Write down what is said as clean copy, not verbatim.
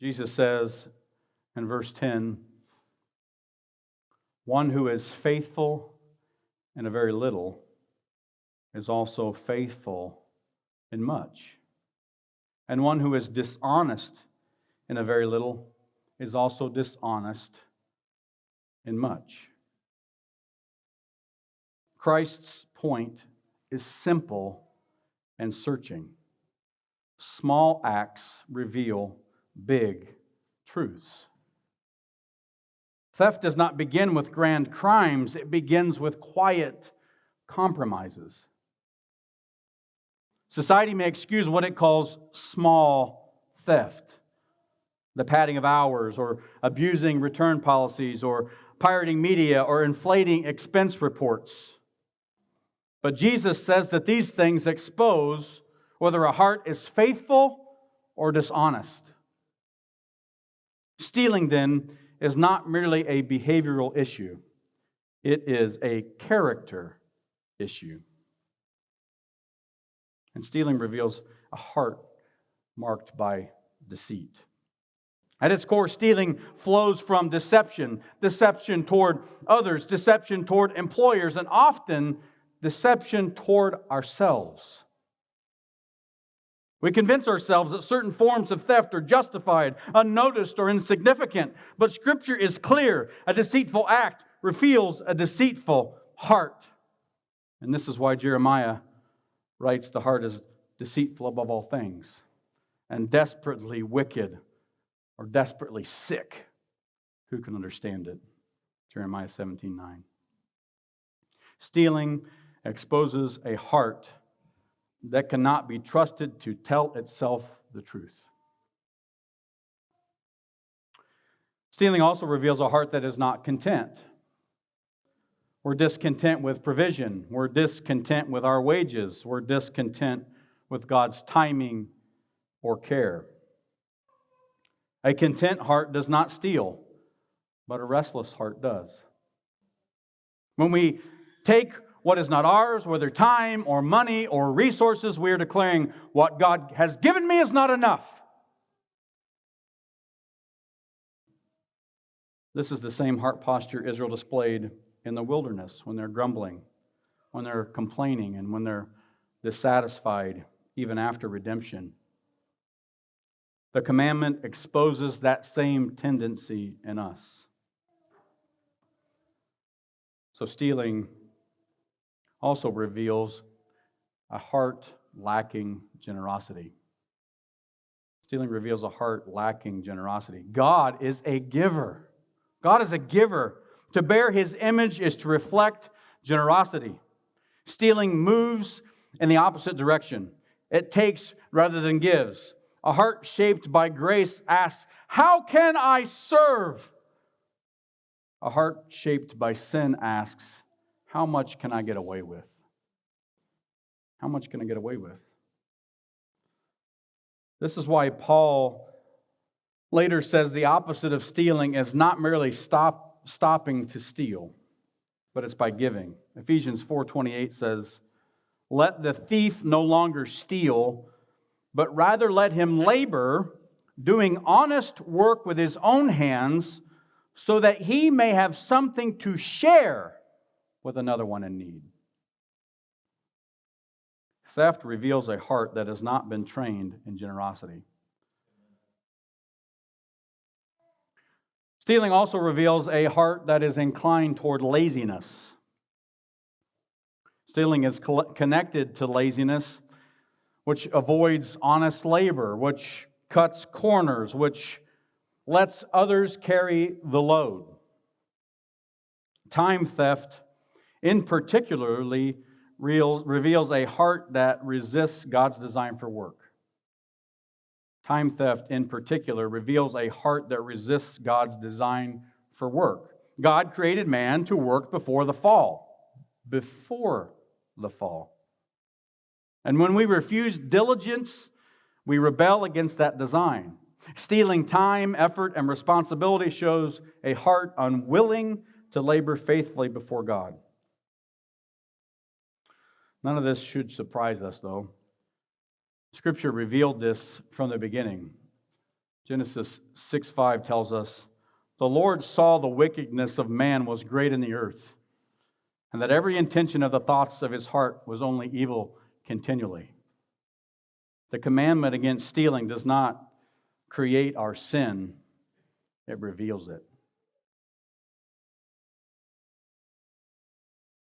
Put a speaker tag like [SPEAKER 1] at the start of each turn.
[SPEAKER 1] Jesus says in verse 10, one who is faithful in a very little is also faithful in much. And one who is dishonest in a very little is also dishonest in much. Christ's point is simple and searching. Small acts reveal big truths. Theft does not begin with grand crimes, it begins with quiet compromises. Society may excuse what it calls small theft, the padding of hours, or abusing return policies, or pirating media, or inflating expense reports. But Jesus says that these things expose whether a heart is faithful or dishonest. Stealing, then, is not merely a behavioral issue. It is a character issue. And stealing reveals a heart marked by deceit. At its core, stealing flows from deception. Deception toward others, deception toward employers, and often deception toward ourselves. We convince ourselves that certain forms of theft are justified, unnoticed, or insignificant. But Scripture is clear. A deceitful act reveals a deceitful heart. And this is why Jeremiah writes, the heart is deceitful above all things and desperately wicked or desperately sick. Who can understand it? Jeremiah 17:9. Stealing exposes a heart that cannot be trusted to tell itself the truth. Stealing also reveals a heart that is not content. We're discontent with provision. We're discontent with our wages. We're discontent with God's timing or care. A content heart does not steal, but a restless heart does. When we take what is not ours, whether time or money or resources, we are declaring what God has given me is not enough. This is the same heart posture Israel displayed in the wilderness when they're grumbling, when they're complaining, and when they're dissatisfied even after redemption. The commandment exposes that same tendency in us. So stealing also reveals a heart lacking generosity. Stealing reveals a heart lacking generosity. God is a giver. God is a giver. To bear His image is to reflect generosity. Stealing moves in the opposite direction. It takes rather than gives. A heart shaped by grace asks, how can I serve? A heart shaped by sin asks, how much can I get away with? How much can I get away with? This is why Paul later says the opposite of stealing is not merely stopping to steal, but it's by giving. Ephesians 4:28 says, let the thief no longer steal, but rather let him labor, doing honest work with his own hands, so that he may have something to share with another one in need. Theft reveals a heart that has not been trained in generosity. Stealing also reveals a heart that is inclined toward laziness. Stealing is connected to laziness, which avoids honest labor, which cuts corners, which lets others carry the load. Time theft, in particularly, reveals a heart that resists God's design for work. Time theft, in particular, reveals a heart that resists God's design for work. God created man to work before the fall. Before the fall. And when we refuse diligence, we rebel against that design. Stealing time, effort, and responsibility shows a heart unwilling to labor faithfully before God. None of this should surprise us, though. Scripture revealed this from the beginning. Genesis 6:5 tells us, "The Lord saw the wickedness of man was great in the earth, and that every intention of the thoughts of his heart was only evil continually." The commandment against stealing does not create our sin, it reveals it.